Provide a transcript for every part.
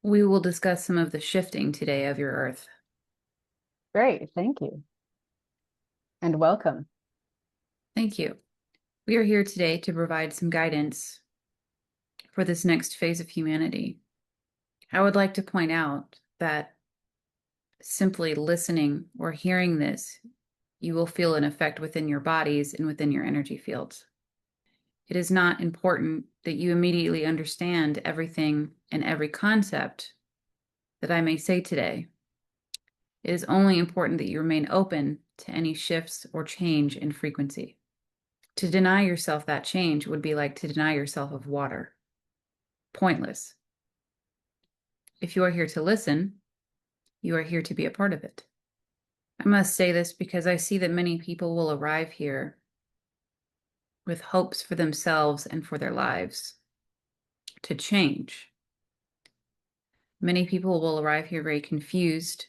We will discuss some of the shifting today of your earth. Great, thank you. And welcome. Thank you. We are here today to provide some guidance for this next phase of humanity. I would like to point out that simply listening or hearing this, you will feel an effect within your bodies and within your energy fields. It is not important that you immediately understand everything and every concept that I may say today. It is only important that you remain open to any shifts or change in frequency. To deny yourself that change would be like to deny yourself of water. Pointless. If you are here to listen, you are here to be a part of it. I must say this because I see that many people will arrive here with hopes for themselves and for their lives to change. Many people will arrive here very confused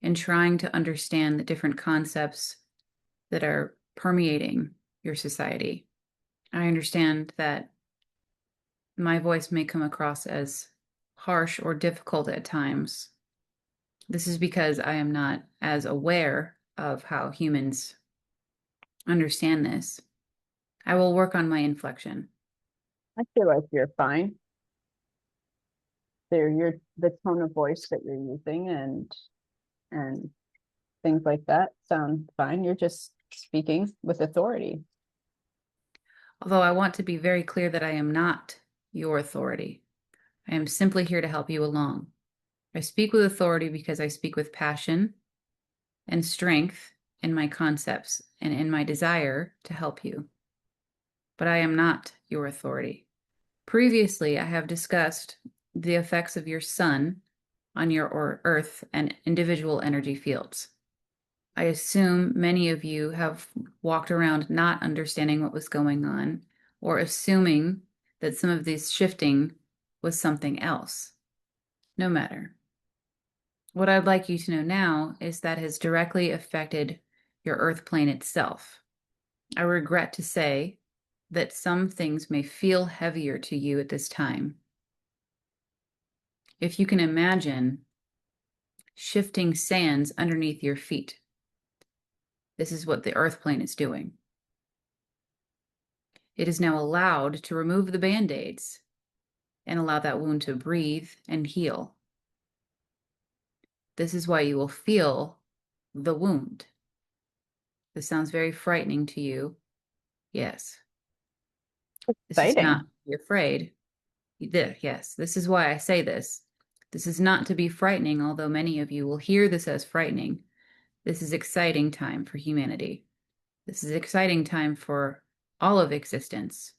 and trying to understand the different concepts that are permeating your society. I understand that my voice may come across as harsh or difficult at times. This is because I am not as aware of how humans understand this. I will work on my inflection. I feel like you're fine. The tone of voice that you're using and things like that sound fine. You're just speaking with authority. Although I want to be very clear that I am not your authority. I am simply here to help you along. I speak with authority because I speak with passion and strength in my concepts and in my desire to help you. But I am not your authority. Previously, I have discussed the effects of your sun on your earth and individual energy fields. I assume many of you have walked around not understanding what was going on or assuming that some of this shifting was something else. No matter. What I'd like you to know now is that has directly affected your earth plane itself. I regret to say that some things may feel heavier to you at this time. If you can imagine shifting sands underneath your feet, this is what the earth plane is doing. It is now allowed to remove the band-aids and allow that wound to breathe and heal. This is why you will feel the wound. This sounds very frightening to you. Yes. This is not Exciting. to be afraid. Yes, this is why I say this. This is not to be frightening, although many of you will hear this as frightening. This is exciting time for humanity. This is exciting time for all of existence.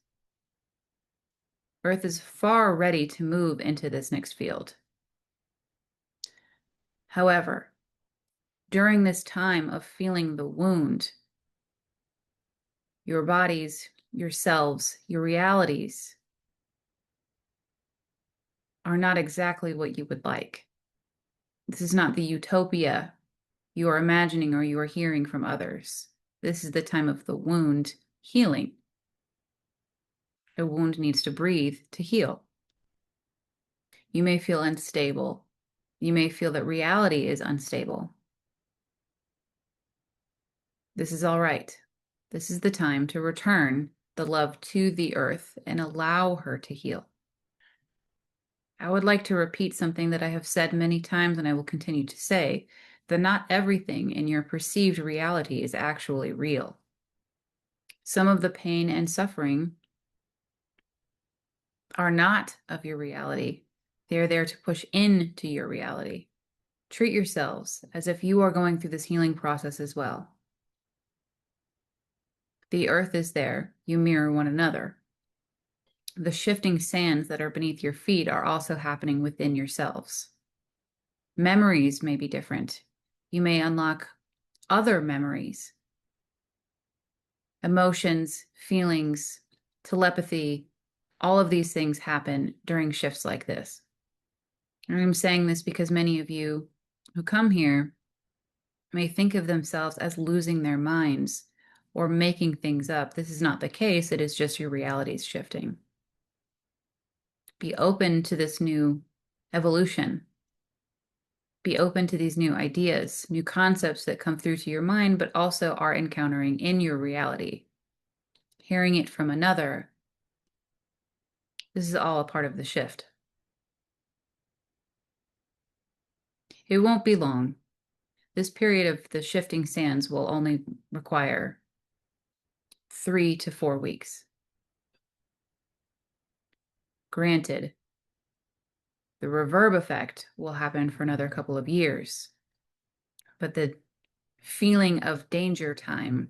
Earth is far ready to move into this next field. However, during this time of feeling the wound, your bodies, yourselves, your realities are not exactly what you would like. This is not the utopia you are imagining or you are hearing from others. This is the time of the wound healing. A wound needs to breathe to heal. You may feel unstable. You may feel that reality is unstable. This is all right. This is the time to return the love to the earth and allow her to heal. I would like to repeat something that I have said many times and I will continue to say, that not everything in your perceived reality is actually real. Some of the pain and suffering are not of your reality. They are there to push into your reality. Treat yourselves as if you are going through this healing process as well. The earth is there. You mirror one another. The shifting sands that are beneath your feet are also happening within yourselves. Memories may be different. You may unlock other memories, emotions, feelings, telepathy. All of these things happen during shifts like this. And I'm saying this because many of you who come here may think of themselves as losing their minds or making things up. This is not the case. It is just your realities shifting. Be open to this new evolution. Be open to these new ideas, new concepts that come through to your mind, but also are encountering in your reality. Hearing it from another. This is all a part of the shift. It won't be long. This period of the shifting sands will only require 3 to 4 weeks. Granted, the reverb effect will happen for another couple of years, but the feeling of danger time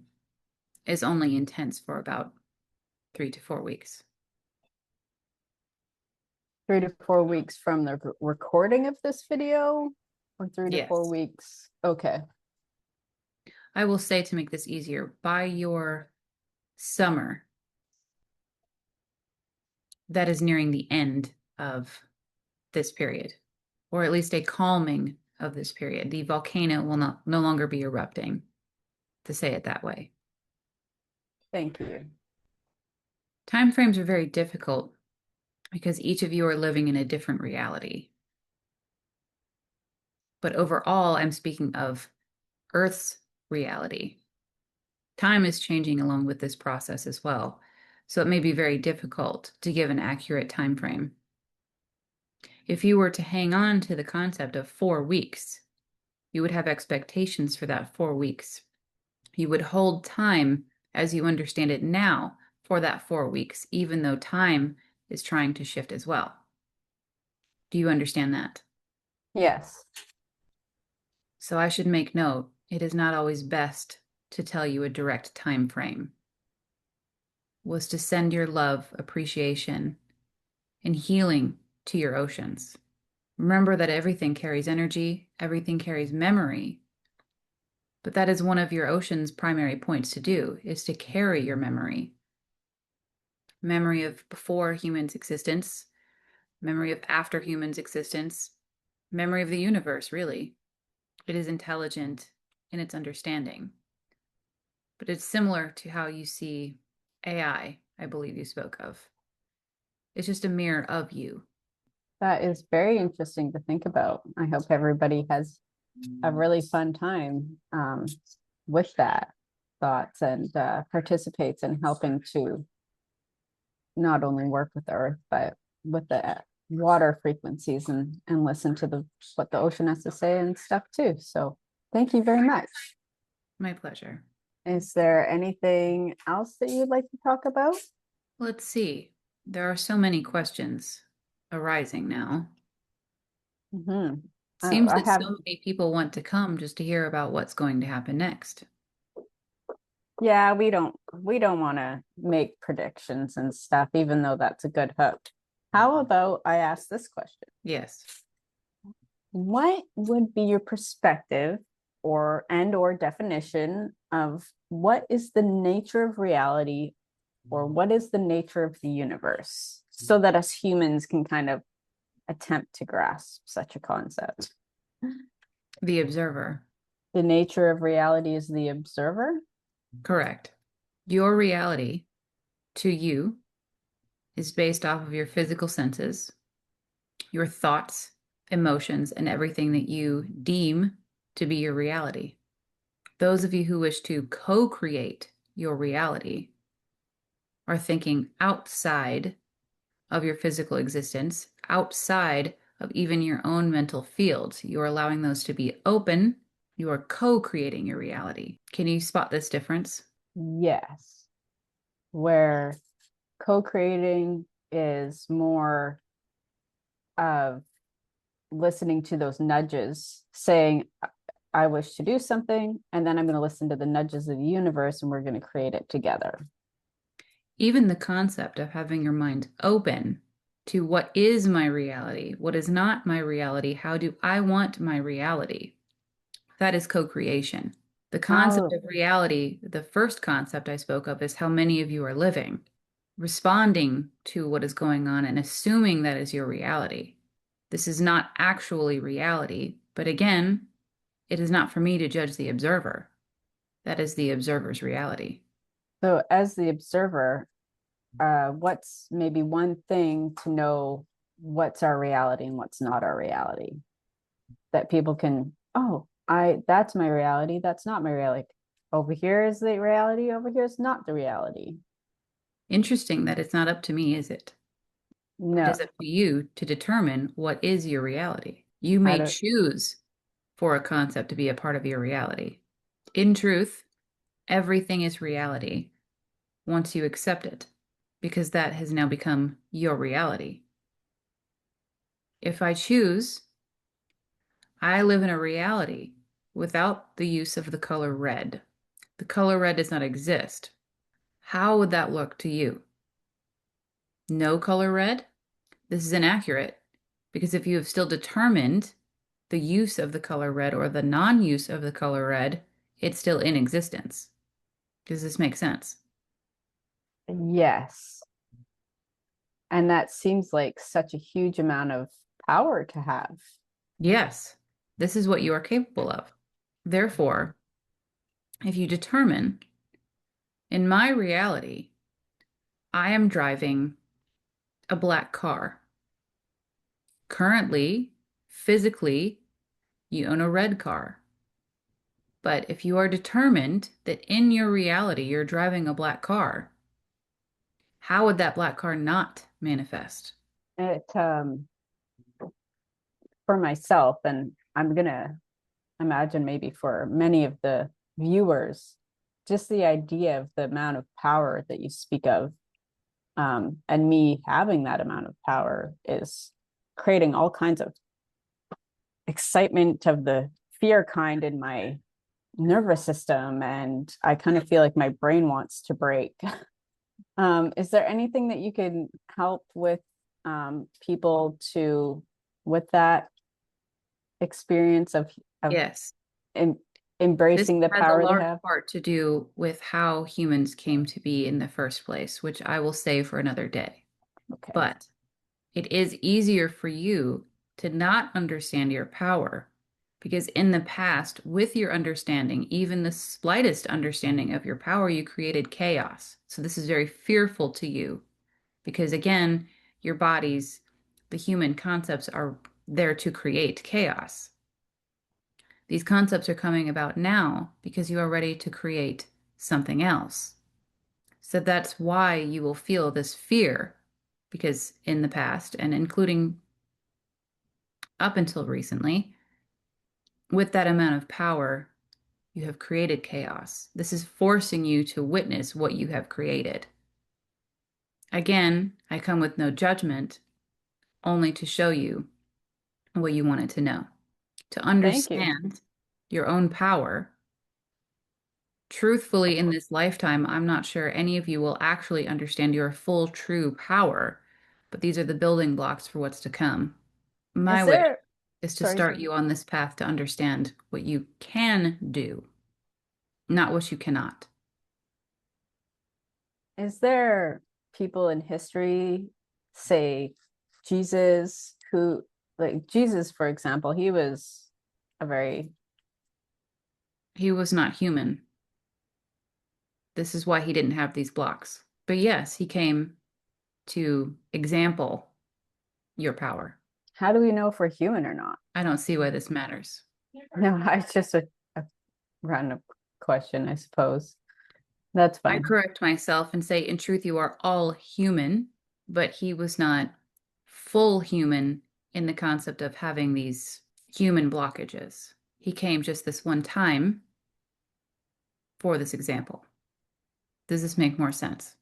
is only intense for about 3 to 4 weeks. 3 to 4 weeks from the recording of this video, or 3 to 4 Yes. weeks? Okay. I will say, to make this easier, by your summer, that is nearing the end of this period, or at least a calming of this period. The volcano will no longer be erupting, to say it that way. Thank you. Time frames are very difficult because each of you are living in a different reality. But overall, I'm speaking of Earth's reality. Time is changing along with this process as well, so it may be very difficult to give an accurate time frame. If you were to hang on to the concept of 4 weeks, you would have expectations for that 4 weeks. You would hold time as you understand it now for that 4 weeks, even though time is trying to shift as well. Do you understand that? Yes. So I should make note, it is not always best to tell you a direct time frame. Was to send your love, appreciation, and healing to your oceans. Remember that everything carries energy, everything carries memory. But that is one of your ocean's primary points to do, is to carry your memory. Memory of before humans' existence, memory of after humans' existence, memory of the universe, really. It is intelligent in its understanding. But it's similar to how you see AI, I believe you spoke of. It's just a mirror of you. That is very interesting to think about. I hope everybody has a really fun time with that thoughts and participates in helping to not only work with the earth, but with the water frequencies and listen to what the ocean has to say and stuff too. So thank you very much. My pleasure. Is there anything else that you'd like to talk about? Let's see. There are so many questions arising now. Mm-hmm. Seems I that have, so many people want to come just to hear about what's going to happen next. yeah, we don't want to make predictions and stuff, even though that's a good hook. How about I ask this question? Yes. What would be your perspective or definition of what is the nature of reality, or what is the nature of the universe, so that us humans can kind of attempt to grasp such a concept? The observer. The nature of reality is the observer? Correct. Your reality to you is based off of your physical senses, your thoughts, emotions, and everything that you deem to be your reality. Those of you who wish to co-create your reality are thinking outside of your physical existence, outside of even your own mental fields. You're allowing those to be open. You are co-creating your reality. Can you spot this difference? Yes. Where co-creating is more of listening to those nudges, saying, I wish to do something, and then I'm going to listen to the nudges of the universe and we're going to create it together. Even the concept of having your mind open to what is my reality, what is not my reality, how do I want my reality? That is co-creation. The concept of reality, the first concept I spoke of, is how many of you are living, responding to what is going on and assuming that is your reality. This is not actually reality, but again, it is not for me to judge the observer. That is the observer's reality. So as the observer, what's maybe one thing to know what's our reality and what's not our reality. That people can, oh, that's my reality, that's not my reality. Over here is the reality, over here is not the reality. Interesting that it's not up to me, is it? It No, is up to you to determine what is your reality. You I may don't. choose for a concept to be a part of your reality. In truth, everything is reality once you accept it, because that has now become your reality. If I choose, I live in a reality without the use of the color red. The color red does not exist. How would that look to you? No color red? This is inaccurate because if you have still determined the use of the color red or the non-use of the color red, it's still in existence. Does this make sense? Yes. And that seems like such a huge amount of power to have. Yes, this is what you are capable of. Therefore, if you determine in my reality, I am driving a black car. Currently, physically, you own a red car. But if you are determined that in your reality you're driving a black car, how would that black car not manifest? It for myself, and I'm gonna imagine maybe for many of the viewers, just the idea of the amount of power that you speak of, and me having that amount of power is creating all kinds of excitement of the fear kind in my nervous system, and I kind of feel like my brain wants to break. Is there anything that you can help with people to with that experience of Yes. em- This embracing the has a power they large have? part to do with how humans came to be in the first place, which I will say for another day. Okay. But it is easier for you to not understand your power because in the past, with your understanding, even the slightest understanding of your power, you created chaos. So this is very fearful to you because, again, your bodies, the human concepts are there to create chaos. These concepts are coming about now because you are ready to create something else. So that's why you will feel this fear because in the past, and including up until recently, with that amount of power, you have created chaos. This is forcing you to witness what you have created. Again, I come with no judgment, only to show you what you wanted to know. To Thank you. understand your own power, truthfully, in this lifetime, I'm not sure any of you will actually understand your full true power, but these are the building blocks for what's to come. My Is wish there, is to sorry, start you on this path to understand what you can do, not what you cannot. is there people in history, say Jesus, who, like Jesus, for example, he was a very, He was not human. This is why he didn't have these blocks. But yes, he came to example your power. how do we know if we're human or not? I don't see why this matters. No, it's just a random question, I suppose. That's I fine. correct myself and say, in truth, you are all human, but he was not full human in the concept of having these human blockages. He came just this one time for this example. Does this make more sense?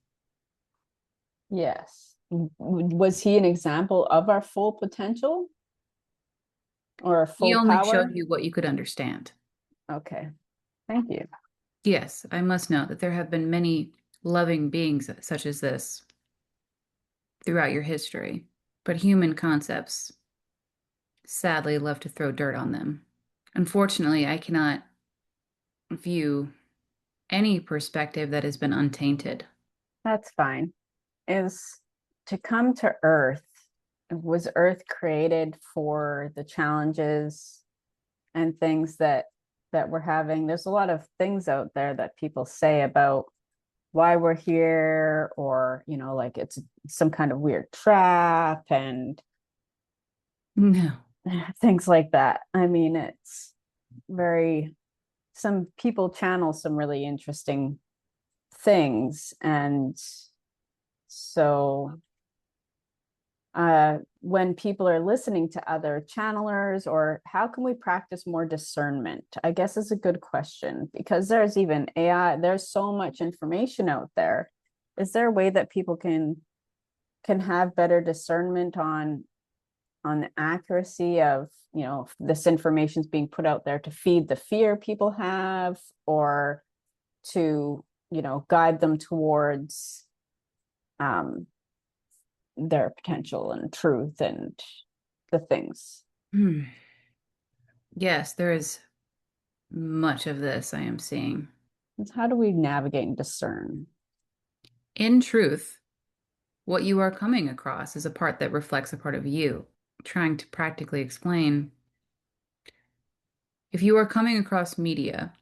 Yes. Was he an example of our full potential or our He full only showed power? you what you could understand. Okay. Thank you. Yes, I must note that there have been many loving beings such as this throughout your history, but human concepts sadly love to throw dirt on them. Unfortunately, I cannot view any perspective that has been untainted. That's fine. Is to come to Earth, was Earth created for the challenges and things that we're having? There's a lot of things out there that people say about why we're here, or like it's some kind of weird trap, and No. things like that. I mean, it's very, some people channel some really interesting things. And so when people are listening to other channelers, or how can we practice more discernment? I guess is a good question, because there's even AI, there's so much information out there. Is there a way that people can have better discernment on the accuracy of, you know, this information is being put out there to feed the fear people have, or to, you know, guide them towards um their potential and truth and the things. Hmm. Yes, there is much of this I am seeing. How do we navigate and discern? In truth, what you are coming across is a part that reflects a part of you. Trying to practically explain, if you are coming across media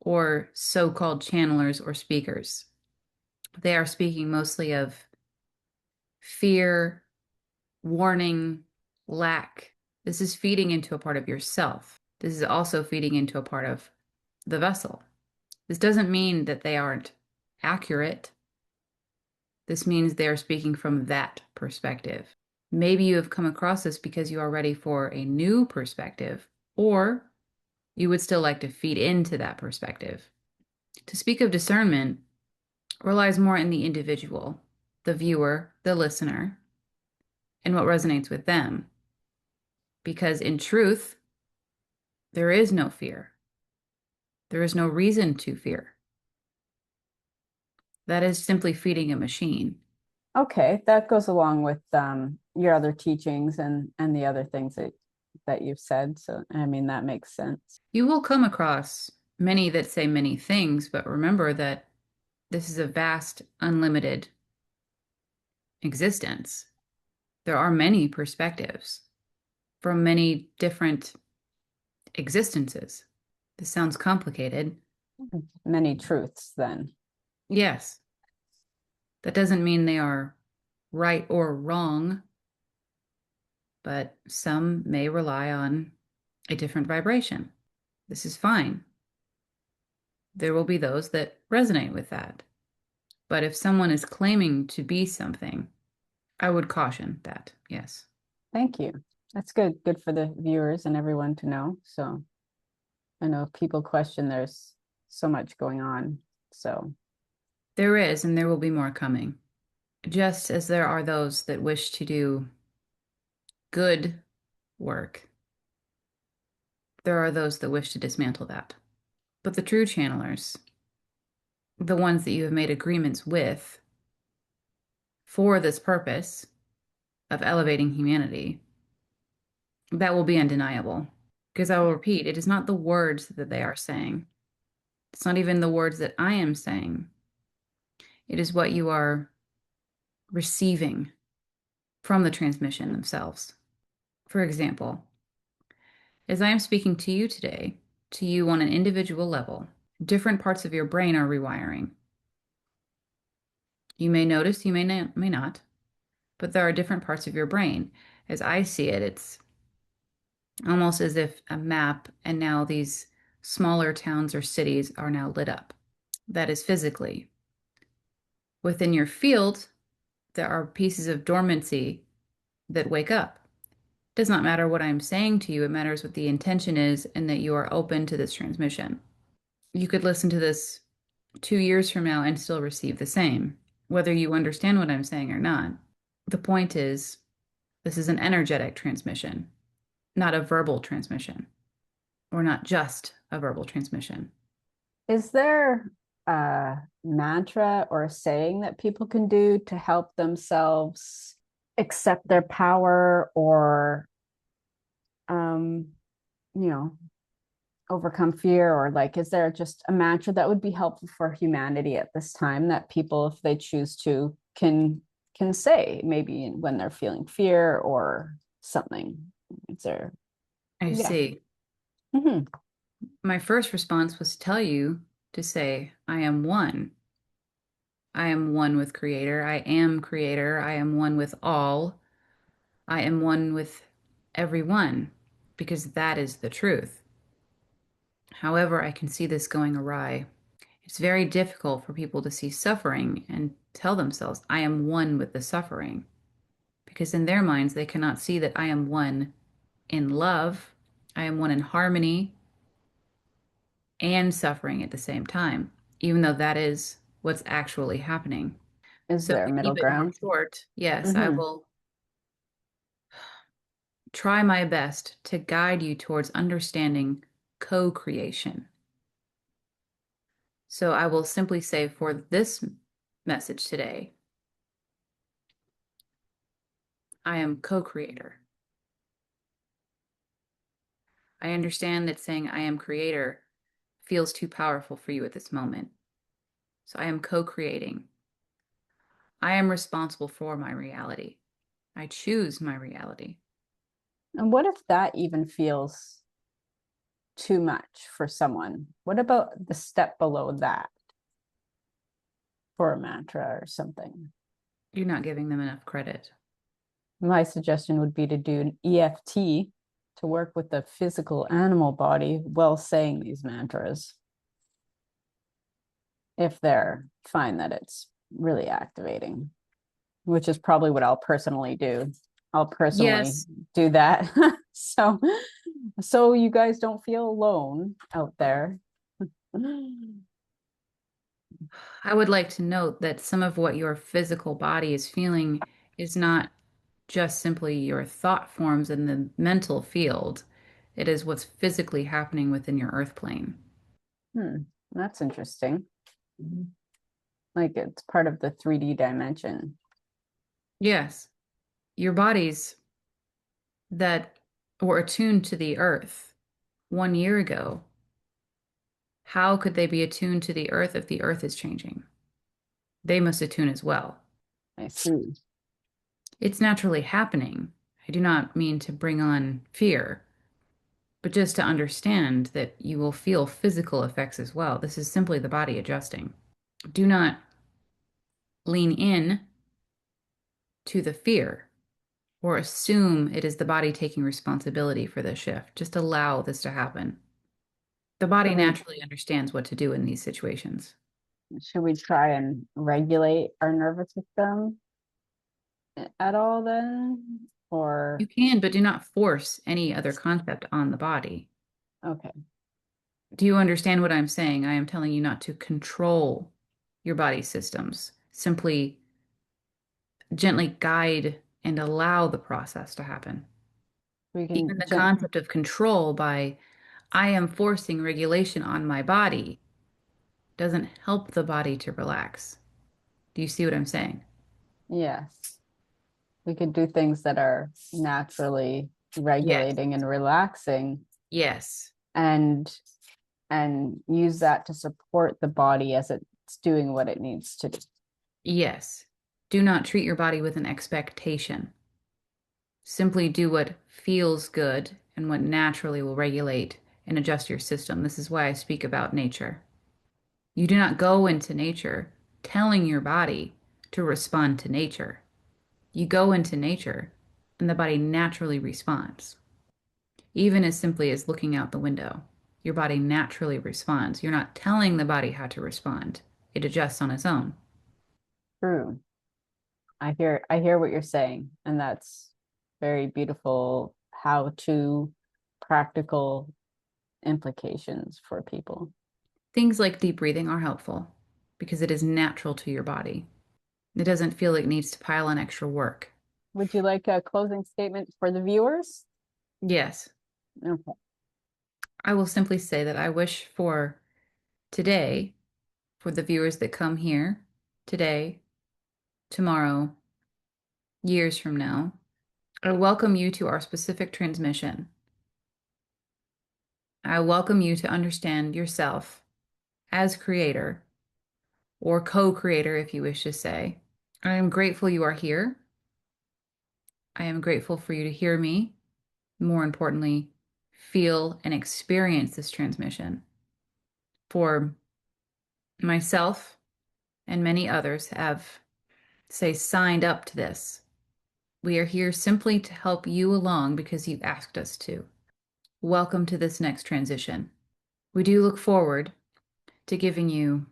or so-called channelers or speakers, they are speaking mostly of fear, warning, lack. This is feeding into a part of yourself. This is also feeding into a part of the vessel. This doesn't mean that they aren't accurate. This means they are speaking from that perspective. Maybe you have come across this because you are ready for a new perspective, or you would still like to feed into that perspective. To speak of discernment relies more in the individual, the viewer, the listener, and what resonates with them. Because in truth, there is no fear. There is no reason to fear. That is simply feeding a machine. Okay, that goes along with your other teachings and the other things that you've said. So I mean that makes sense. You will come across many that say many things, but remember that this is a vast, unlimited existence. There are many perspectives from many different existences. This sounds complicated. Many truths then. Yes, that doesn't mean they are right or wrong, but some may rely on a different vibration. This is fine. There will be those that resonate with that. But if someone is claiming to be something, I would caution that, yes. Thank you. That's good. Good for the viewers and everyone to know. So I know people question, there's so much going on. So There is, and there will be more coming. Just as there are those that wish to do good work, there are those that wish to dismantle that. But the true channelers, the ones that you have made agreements with for this purpose of elevating humanity, that will be undeniable. Because I will repeat, it is not the words that they are saying. It's not even the words that I am saying. It is what you are receiving from the transmission themselves. For example, as I am speaking to you today, to you on an individual level, different parts of your brain are rewiring. You may notice, you may not, but there are different parts of your brain. As I see it, it's almost as if a map, and now these smaller towns or cities are now lit up. That is physically. Within your field, there are pieces of dormancy that wake up. It does not matter what I'm saying to you, it matters what the intention is and that you are open to this transmission. You could listen to this 2 years from now and still receive the same, whether you understand what I'm saying or not. The point is, this is an energetic transmission, not a verbal transmission, or not just a verbal transmission. is there a mantra or a saying that people can do to help themselves accept their power, or um, you know, overcome fear? Or like, is there just a mantra that would be helpful for humanity at this time that people, if they choose to, can say maybe when they're feeling fear or something? Is there? I Yeah. see. Hmm. My first response was to tell you to say, I am one. I am one with Creator. I am Creator. I am one with all. I am one with everyone because that is the truth. However, I can see this going awry. It's very difficult for people to see suffering and tell themselves, I am one with the suffering, because in their minds, they cannot see that I am one in love, I am one in harmony and suffering at the same time, even though that is what's actually happening. Is So there a to middle keep it more ground? short, yes, I Mm-hmm. will try my best to guide you towards understanding co-creation. So I will simply say for this message today, I am co-creator. I understand that saying I am creator feels too powerful for you at this moment. So I am co-creating. I am responsible for my reality. I choose my reality. And what if that even feels too much for someone? What about the step below that for a mantra or something? You're not giving them enough credit. My suggestion would be to do an EFT to work with the physical animal body while saying these mantras, if they're find that it's really activating, which is probably what I'll personally do. I'll personally Yes, do that. So you guys don't feel alone out there. I would like to note that some of what your physical body is feeling is not just simply your thought forms in the mental field. It is what's physically happening within your earth plane. That's interesting. Like it's part of the 3D dimension. Yes, your bodies that were attuned to the earth 1 year ago, how could they be attuned to the earth if the earth is changing? They must attune as well. I see. It's naturally happening. I do not mean to bring on fear, but just to understand that you will feel physical effects as well. This is simply the body adjusting. Do not lean in to the fear or assume it is the body taking responsibility for this shift. Just allow this to happen. The body Should we naturally understands what to do in these situations. should we try and regulate our nervous system at all then? You Or can, but do not force any other concept on the body. okay, Do you understand what I'm saying? I am telling you not to control your body systems. Simply gently guide and allow the process to happen. we can Even the concept of control by I am forcing regulation on my body doesn't help the body to relax. Do you see what I'm saying? yes, we could do things that are naturally Yes. regulating and relaxing Yes. and use that to support the body as it's doing what it needs to do. Yes. Do not treat your body with an expectation. Simply do what feels good and what naturally will regulate and adjust your system. This is why I speak about nature. You do not go into nature telling your body to respond to nature. You go into nature and the body naturally responds. Even as simply as looking out the window, your body naturally responds. You're not telling the body how to respond, it adjusts on its own. True. I hear what you're saying, and that's very beautiful how to practical implications for people. Things like deep breathing are helpful because it is natural to your body. It doesn't feel like it needs to pile on extra work. Would you like a closing statement for the viewers? Yes, Okay. I will simply say that I wish for today, for the viewers that come here today, tomorrow, years from now, I welcome you to our specific transmission. I welcome you to understand yourself as creator or co-creator, if you wish to say. I am grateful you are here. I am grateful for you to hear me. More importantly, feel and experience this transmission. For myself and many others have, say, signed up to this. We are here simply to help you along because you asked us to. Welcome to this next transition. We do look forward to giving you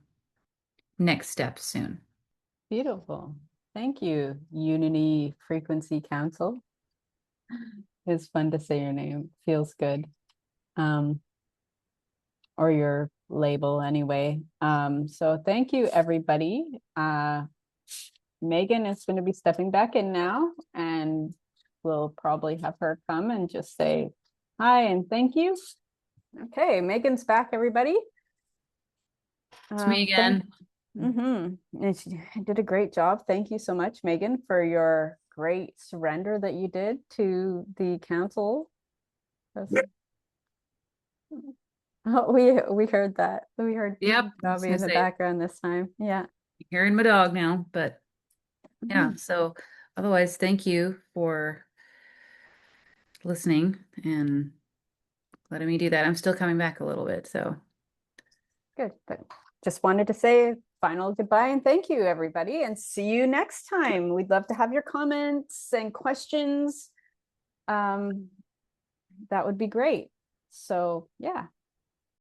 next steps soon. Beautiful. Thank you, Unity Frequency Council. It's fun to say your name. Feels good. Or your label anyway. So thank you, everybody. Megan is going to be stepping back in now, and we'll probably have her come and just say hi and thank you. Okay, Megan's back, everybody. It's me again. And she did a great job. Thank you so much, Megan, for your great surrender that you did to the council. Oh, we heard that. We heard Bobby in the background this time. Yeah. Hearing my dog now, but yeah. So otherwise, thank you for listening and letting me do that. I'm still coming back a little bit, so. Good. But just wanted to say final goodbye and thank you, everybody, and see you next time. We'd love to have your comments and questions. That would be great. So yeah.